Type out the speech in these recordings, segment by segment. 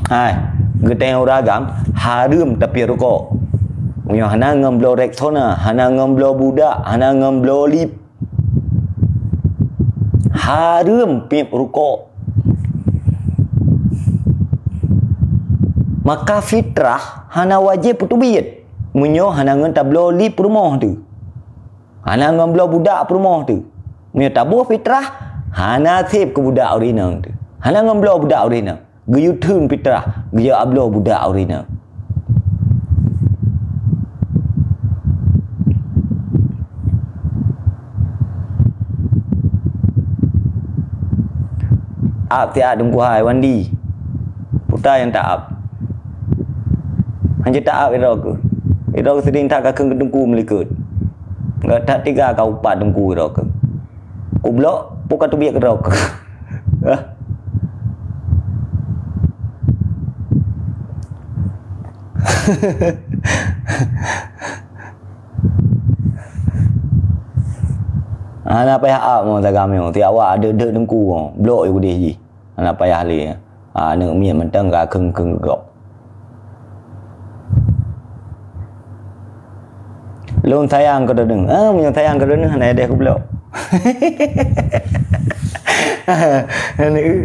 Hai, kita yang ragam harum tapi rokok. Punya hana ngemblo rektona, hana ngemblo budak, hana ngemblo lip. Harum pip rokok. Maka fitrah hana wajib putubiyat. Munyo hana ngentablo lip rumah tu. Hana ngemblo budak rumah tu. Munyo tabuh fitrah hana sip ke budak urinang tu. Hana ngemblo budak urinang. Geyu tun fitrah, geyu ablo budak urinang. Ap tiap dengku hai wandi. Putar yang tak ap. Hanya tak ap ira ke. Ira ke seding tak kakeng dengku melikut. Enggak tak 3 kau 4 dengku ira ke. Ku blok bukan tu biak ira ke. Anak payah ap mo tagam yo ti awak ada dek dengku mo blok yo gede ji anak payah le nek miat mentang ka keng gok lon sayang ko deng punya sayang ko deng ana ada ku blok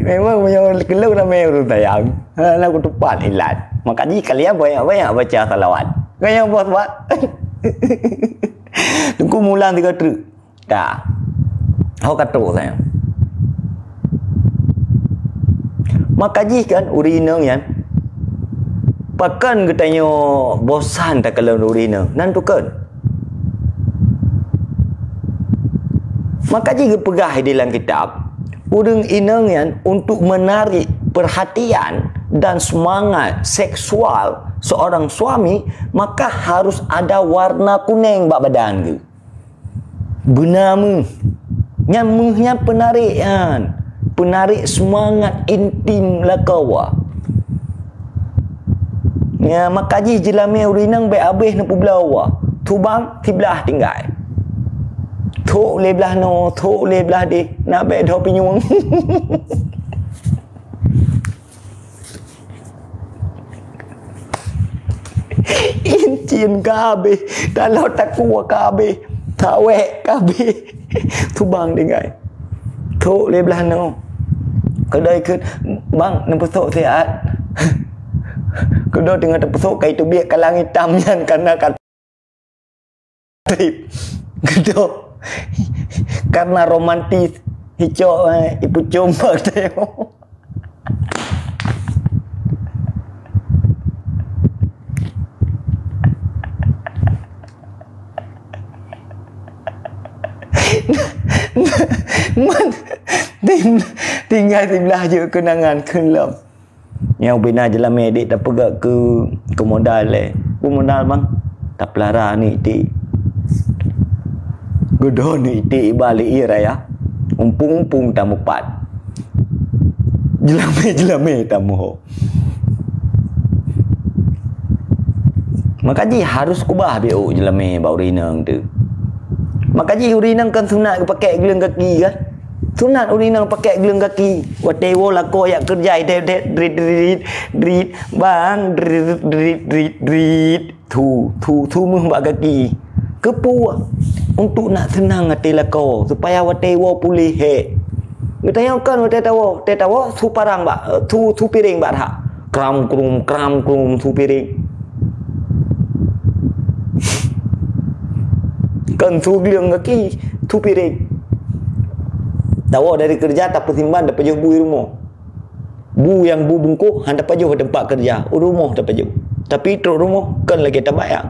memang punya keluk nama tu sayang ana ku tepat ilat makanya kalian banyak baca salawat kaya buat dengku mulang 3 truk tak. Hau kata saya. Maka kan urinang yan. Pakan katanya bosan tak kalau urinang. Nan tu kan. Maka jika pegah di dalam kitab. Urang inang yan untuk menarik perhatian dan semangat seksual seorang suami, maka harus ada warna kuning bak badan ke. Bernama nyamnya penarikan, penarik semangat intim lakawa. Ya makaji jelame urinang baik habis na publawa. Tubang tiblah tinggal. Thok le belah no, thok le belah di, nak baik dah pinyung. Incin kabe, dalau takwa kabe. Tawek kabe tu bang dengai tok le belah no kedai ke bang nempesok sihat kedai dengan nempesok kai tu biak kalang hitam yang karena kat trip kedai karena romantis hijau ibu coba tengok tinggal sebelah je kenangan kelam yang bina jelam medik tak pegak ke modal ku modal bang tak pelara ni ti godo ni ti balik ira ya umpung tamu pat jelame tamu maka ji harus kubah bio jelame bau rinang tu. Maka ji urinang kan sunat pakai gelang kaki kan. Sunat urinang pakai gelang kaki. Watewo lako yak kerja drit bang drit tu meh bak kaki. Kepu untuk nak senang hati lako supaya watewo pulih he. Kita kan watewo su parang bak tu piring bak hak. Kram krum tu piring. Kan tu gelang kaki tu piring tahu dari kerja tak persimpan dapat jauh bu rumah bu yang bu bungkuh hendak dapat jauh tempat kerja rumah dapat jauh tapi terus rumah kan lagi tak bayar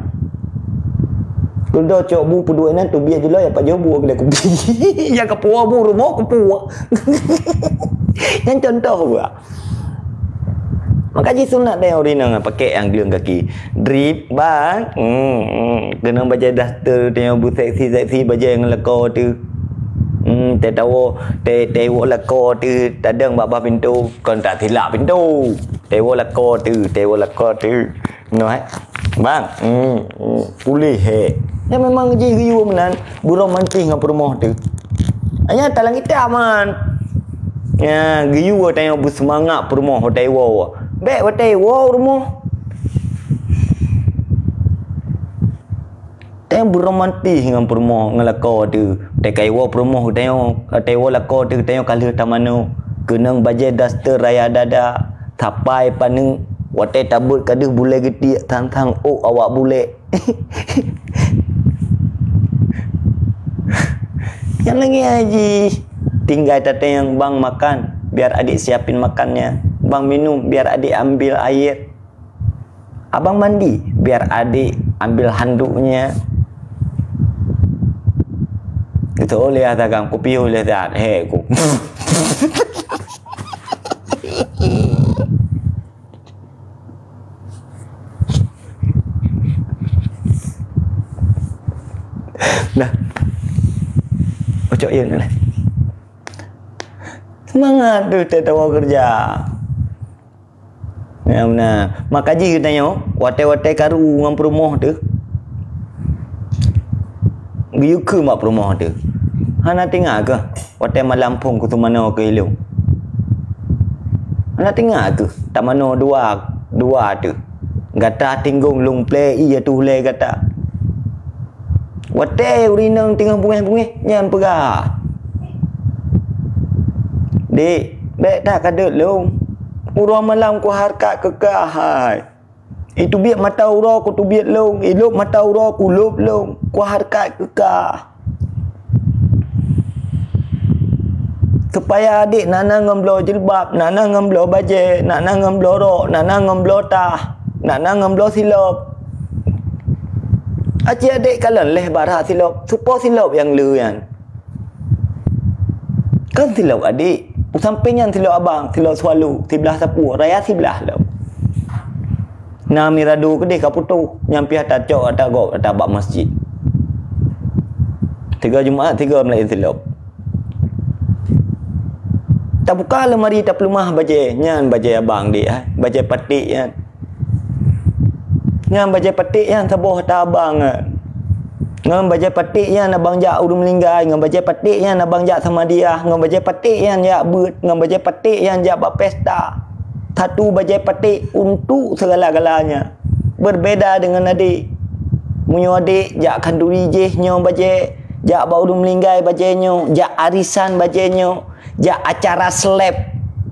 kalau cok bu peduainan tu biar jelah dapat jauh bu kedai kopi yang kepua bu rumah kepua yang contoh bu maka ji sunat dia urinang pakai yang gelang kaki drip bang kena baca daster tengok bu seksi baca yang leko tu te tahu te leko tu tadang baba pintu kon tak tilak pintu te leko tu no bang pulih he ya memang ji riu menan burung mancing ngap rumah tu anya talang kita aman ya giu tengok bu semangat rumah hotel Bek wate wow rumah. Teng beromantis dengan rumah ngelako tu. Tekai wow rumah tengok tewo lako tu tengok kali tamano. Kenang baje duster raya dada. Tapai paneng wate tabut kaduh bule geti tang-tang awak bule. Yang lagi haji tinggal tete yang bang makan biar adik siapin makannya, bang minum biar adik ambil air, abang mandi biar adik ambil handuknya. Itu oleh atakan kopi oleh tak ku. Dah. Ocok ya ni. Semangat tu tak tahu kerja. Ya benar. Mak kaji kita tanya, wate-wate karu ngam rumah tu. Giu ke mak rumah tu. Hana tengah ke? Wate malampung ku tu mana ke ilung. Hana tengah ke? Tak mana dua tu. Gata tinggung lung play iya tu le gata. Wate urinang tengah bungeh-bungeh nyan pegah. Dek, bek tak kadut long. Urang malam ku harkat kekahai. Itu biar mata urang ku tu biar long. Ilok mata urang ku lop long. Ku harkat kekah. Supaya adik nana ngemblo jilbab, nana ngemblo baje, nana ngemblo rok, nana ngemblo tah, nana ngemblo silop. Aci adik kalian leh barah silop. Supo silop yang lu yan. Kan silop adik. Sampingnya silop abang, silop sualu, sebelah sapu, raya sebelah lo. Na miradu ke deh kaputu, nyampi atas cok atas gok atas bak masjid. 3 Jumaat 3 Melayu silop. Tak buka lemari tak pelumah baje, nyan baje abang dia, baje patik yan. Ngan baje patik yan saboh atas abang. Ngan baje patik yan abang jak urum linggai, ngan baje patik yan abang jak sama dia, ngan baje patik yan jak beut, ngan baje patik yan jak bak pesta. Satu baje patik untuk segala-galanya. Berbeza dengan adik. Munyo adik jak kanduri je nyo baje, jak bak urum linggai baje nyo, jak arisan baje nyo, jak acara slap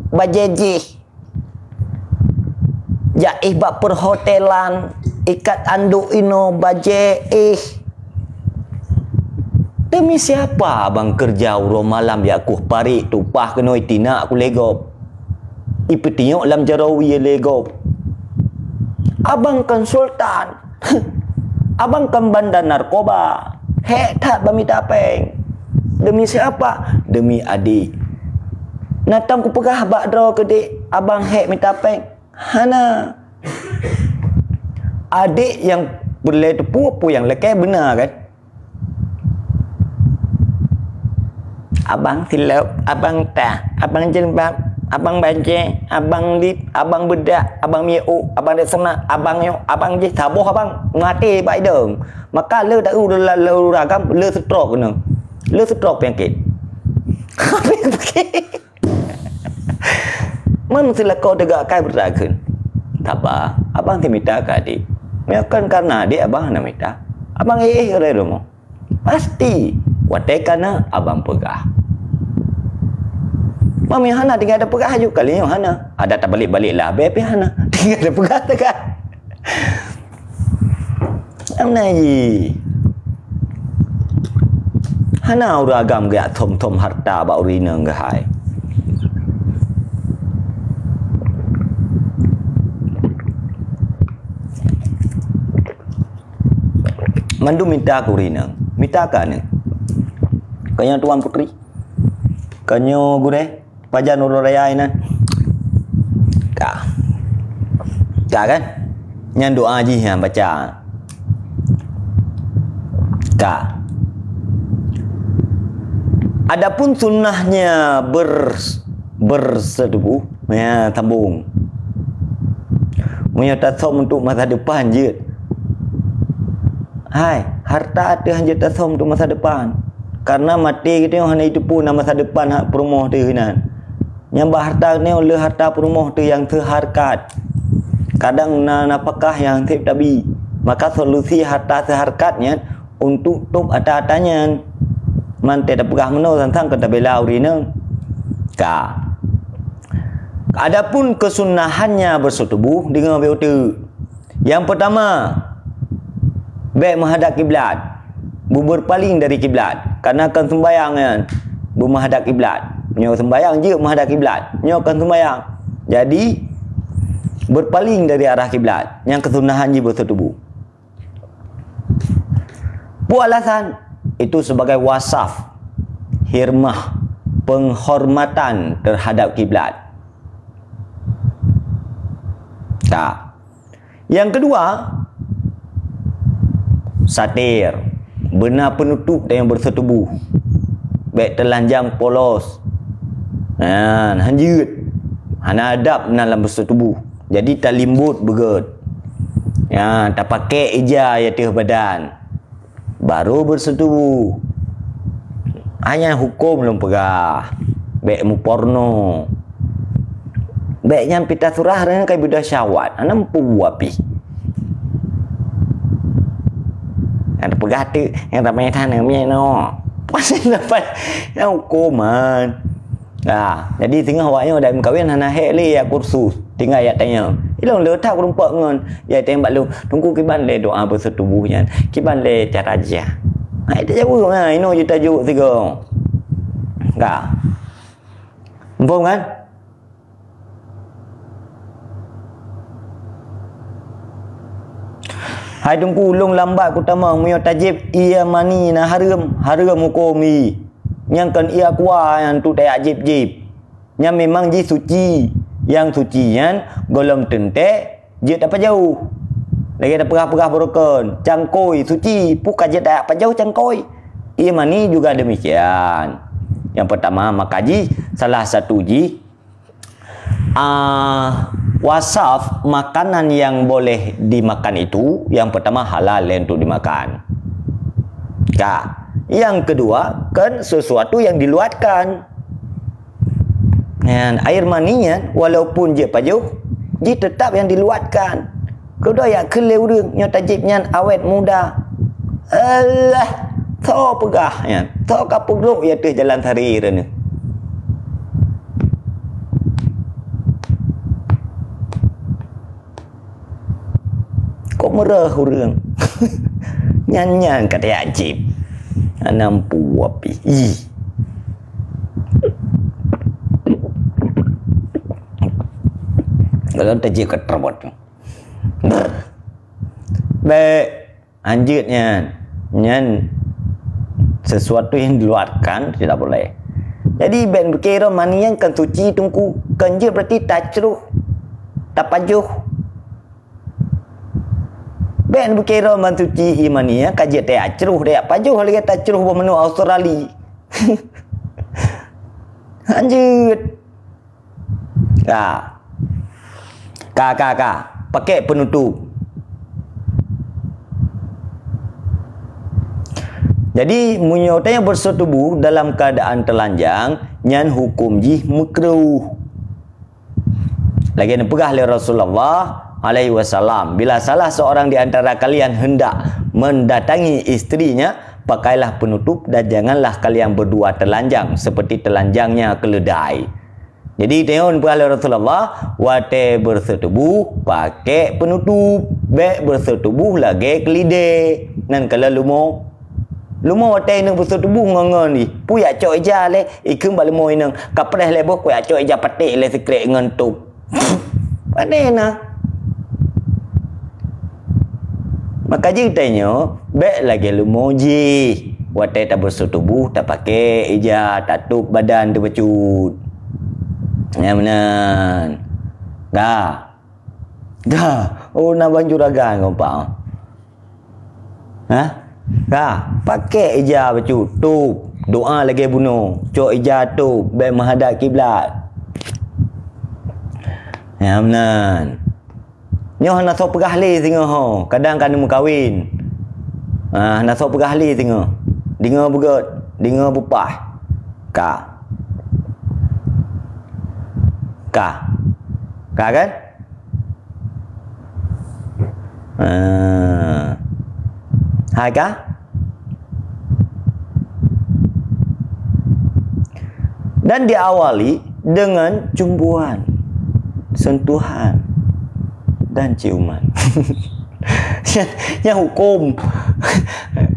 baje je. Jak bak perhotelan, ikat anduk ino baje Demi siapa abang kerja urang malam ya aku parik tupah kenoi tina aku legop. Ipetiok lam jarawi legop. Abang konsultan. Abang kan bandar narkoba. Hek tak bami tapeng. Demi siapa? Demi adik. Natang ku pegah bak draw ke dik. Abang hek minta peng. Hana. Adik yang boleh tepu apa yang lekai benar kan? Abang silap, abang tak, abang jilbab, abang baje, abang lip, abang bedak, abang miu, abang dek senak, abang yo, abang je saboh abang mati baik dong. Maka le tak le ragam le stroke kena. Le stroke penyakit. Mana sila kau tegak kai beragun. Tak apa, abang ti minta ke adik. Kan karena adik abang nak minta. Abang dari rumah. Pasti. Watai karena abang pegah. Mami Hana tinggal ada pegah juga kali ni Hana. Ada tak balik-balik lah. Bepi Hana. Tinggal ada pegah tekan. Amnai. Hana uragam gak tom-tom harta ba urina ngahai. Mandu minta aku urina. Minta kan ni. Kanya Tuan Putri. Kanyo gure pajan urang raya ini. Kak. Kak kan? Nyan doa haji yang baca. Kak. Adapun sunnahnya bersetubuh ya tambung. Punya tasom untuk masa depan je. Hai, harta ada hanya tasom untuk masa depan. Karena mati kita hanya itu pun masa depan hak perumah tu hinan. Yang harta ni oleh harta perumah tu yang terharkat. kadang napakah yang tip tabi. Maka solusi harta seharkatnya untuk tup atas-atasnya. Man tidak pegah menau tentang kata belau rina. Adapun kesunahannya bersetubuh dengan begitu. Yang pertama, baik menghadap kiblat, berpaling dari kiblat. Karena akan sembahyang kan, menghadap kiblat. Nyo sembahyang je menghadap kiblat. Nyo akan sembahyang. Jadi berpaling dari arah kiblat. Yang kesunahan je bersetubuh. Alasan itu sebagai wasaf, hirmah, penghormatan terhadap kiblat. Yang kedua, satir, benar penutup yang bersetubuh. Baik telanjang polos. Hanjut. Hana adab dalam bersetubuh. Jadi tak limbut begut. Tak pakai ija yatih badan. Baru bersetubuh. Hanya hukum belum pegah. Baik mu porno. Baiknya pita surah dengan kai budak syawat. Nampu api. Yang pegah tu yang tak payah tanam punya no. Pasal dapat yang hukuman. Jadi tengah awaknya dah kahwin hana hek le ya kursus. Tinggal ayat tanya. Ilong letak rumpak ngon. Ya tembak lu. Tunggu kiban le doa bersetubuhnya. Kiban le cara aja. Itu jauh ini je tajuk tiga. Faham kan? Hai tunggu ulung lambat ku tamang muyo tajib ia mani na haram hukumi. Yang kan ia kuah yang tu tak jib. Yang memang ji suci. Yang suci yang golong tentek je tak jauh. Lagi ada pegah-pegah berukun. Cangkoi suci, bukan je tak jauh cangkoi. Ia mani juga demikian. Yang pertama makaji salah satu ji wasaf makanan yang boleh dimakan itu, yang pertama halal untuk dimakan. Yang kedua kan sesuatu yang diluatkan. Air maninya walaupun je pajuh, je tetap yang diluatkan. Kedua yang keleu dia nyata tajibnya awet muda. Allah, tho pegah ya. Tho kapuk ya tu jalan hari ni. Kok merah urang. Nyan-nyan kata ajib. Nampu api. Kalau tajib keterbot. Baik, lanjutnya. Nyan sesuatu yang diluarkan tidak boleh. Jadi ben berkira mani yang kan suci tungku kenje berarti tak ceruh, tak pajuh. Ben berkira man suci imani ya kaje tak ceruh dia pajuh lagi tak ceruh bermenu Australia. Lanjut. Pakai penutup. Jadi munyotanya bersetubuh dalam keadaan telanjang nyan hukum ji makruh. Lagi pegah oleh Rasulullah alaihi wasallam, bila salah seorang di antara kalian hendak mendatangi istrinya, pakailah penutup dan janganlah kalian berdua telanjang seperti telanjangnya keledai. Jadi tengok pegah oleh Rasulullah, wate bersetubuh pakai penutup, baik bersetubuh lagi kelide. Nan kalau lumo wate nang bersetubuh ngon ni, puya cok ija le, ikum balik mo nang kapres le bok puya cok ija patik le sekret ngentup. Padena. Maka je tanya, baik lagi lumoji. Wate tak bersetubuh, tak pakai ija, tak tup badan tu becut. Ya benar. Oh nak banjuragan kau pak. Pakai ija becut, tup. Doa lagi bunuh. Cok ija tup, baik menghadap kiblat. Ya benar. Nyoh nak sok pegah li tengok ho. Kadang kan mu kahwin. Nak sok pegah li tengok. Dengar begut, dengar bupah. Ka kan? Hai kah? Dan diawali dengan cumbuan, sentuhan, dan ciuman. Yang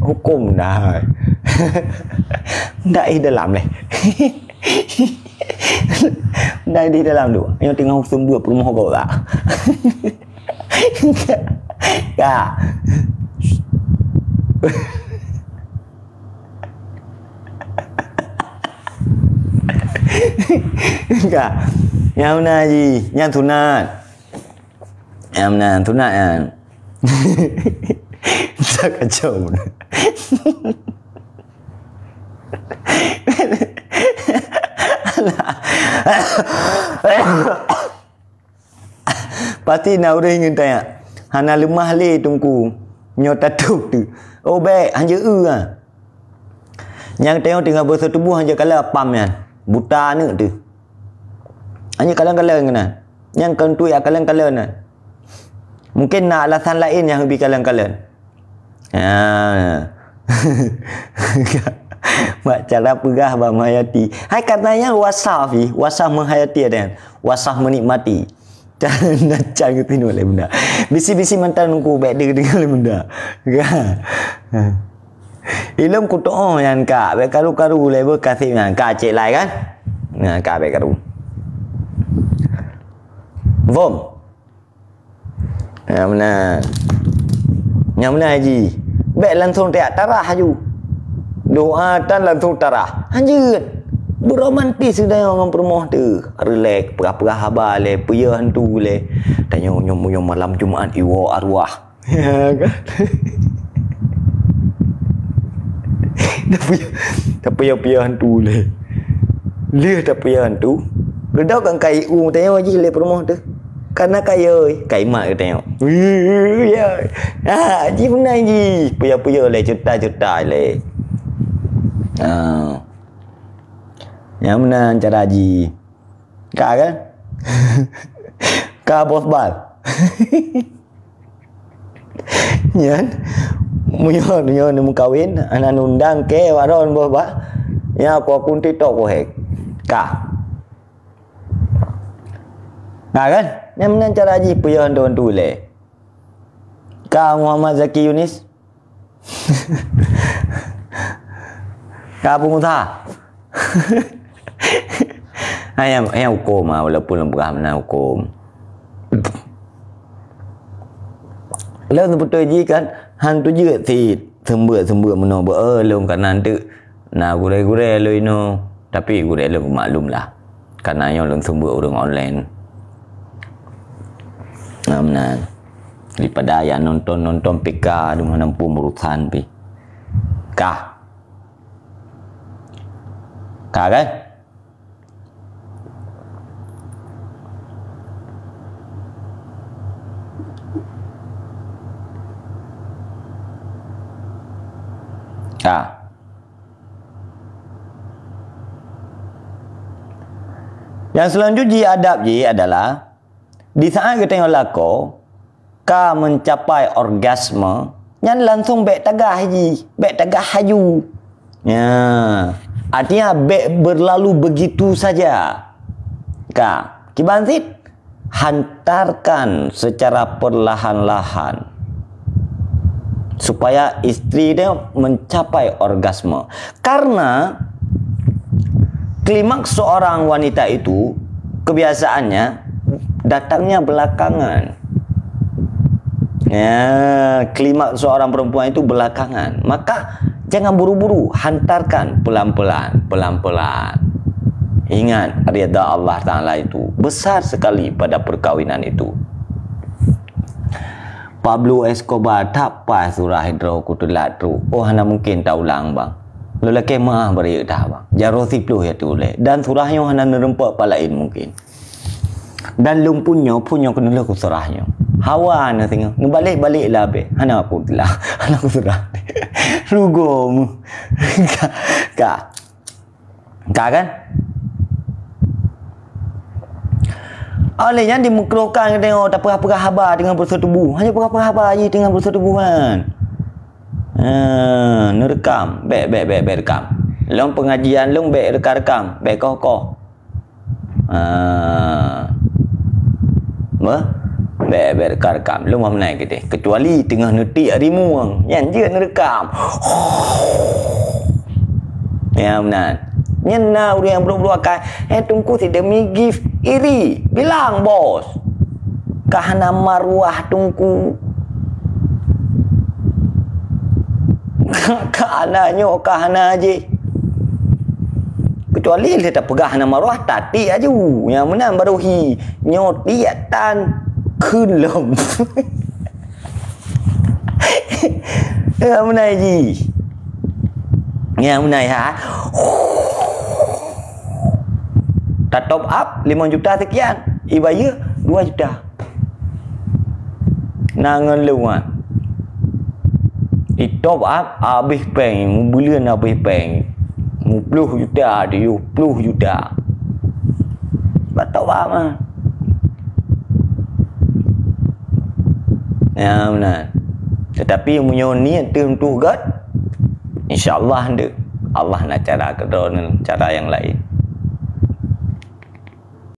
hukum dah. Ndak di dalam leh. Ndak di dalam tu. Yang tengah sembur rumah kau tak? Kak. Kak. Yang mana Haji? Yang sunat. Yang mana sunat kan? Tak kacau. Pasti nak orang ingin tanya. Hana lemah le tungku. Nyota tuk tu. Oh baik, hanya lah. Yang tengok tinggal besar tubuh hanya kalau pam kan. Buta ni tu. Hanya kalang-kalang kan. Yang kentui kalang-kalang kan. Mungkin nak alasan lain yang lebih kalang-kalang. Mak cara pegah bang menghayati. Hai katanya wasafi, wasaf menghayati ada kan. Wasaf menikmati. Dan jangan gitu oleh benda. Bisi-bisi mantan ku baik dia dengan oleh benda. Kan. Ilmu kutu yang kak baik karu-karu level kasih yang kak cek lai kan. Nah kak baik karu. Vom. Yang mana Haji? Baik langsung tiap tarah Haju. Doa dan langsung tarah. Anjir. Beromantis sudah orang perempuan tu. Relax, perah-perah habar le, puyah hantu le. Tanya nyom malam Jumaat iwa arwah. Ya kan? Dah puyah hantu le. Dia dah puyah hantu. Gedau kan kai tanya Haji le perempuan tu. Karena kaya kai mak ke tengok. Ya. Haji pun Haji. Puyah-puyah le, juta-juta le. Yang mana cara Haji? Kak kan? Kak bos bal. Ya. Munyo mu kawin, anak undang ke waron bos bal. Ya aku TikTok ko hek. Kak. Kak kan? Yang mana cara Haji puyah tu le. Kak Muhammad Zaki Yunis. Kak pengusaha. Yang hukum lah, walaupun lemperah mana hukum. Lalu betul je kan, hantu je si sembur mana belum kanan tu. Nah gure-gure lo ino, tapi gure lo maklum lah. Karena yang lo sembur orang online. Nah benar. Daripada yang nonton PK di mana pun urusan pi. Kah kan? Yang selanjutnya adab adalah di saat kita tengok lako ka mencapai orgasme yang langsung baik tagah haju. Ya. Artinya berlalu begitu saja. Ka, kibansit hantarkan secara perlahan-lahan supaya istri dia mencapai orgasme. Karena klimaks seorang wanita itu kebiasaannya datangnya belakangan. Ya, klimaks seorang perempuan itu belakangan. Maka jangan buru-buru, hantarkan pelan-pelan. Ingat, ridha Allah Ta'ala itu besar sekali pada perkawinan itu. Pablo Escobar tak pas surah hidrokutulat tu. Oh, hana mungkin tak ulang bang. Lelaki mah beri dah bang. Jaro 10 ya tu le. Dan surahnya hana nerempak palain mungkin. Dan lumpunya kena laku surahnya. Hawa na tengok. Nu balik lah be. Hana aku telah. Hana aku surah. Rugomu. Kak kan? Oleh yang dimukrokan tengok tak perah-perah habar dengan berusaha tubuh. Hanya perah-perah habar je dengan berusaha tubuh kan. Nerekam. Baik rekam. Long pengajian long baik rekam. Baik kokoh. Baik rekam. Long mana kita. Kecuali tengah netik harimu. Yang je nerekam. Ya benar. Nyena orang yang belum akan tunggu si demi gift iri bilang bos kahana maruah tunggu kahana je kecuali dia tak pegah nama maruah tati aja yang mana baruhi nyoti tan kulum yang mana ji yang mana ya tak top up 5 juta sekian ibayar 2 juta nangan lu di top up habis peng bulan habis peng 10 juta dia 10 juta sebab top up ya benar tetapi yang punya niat tentu God insyaAllah Allah nak cara kedua cara yang lain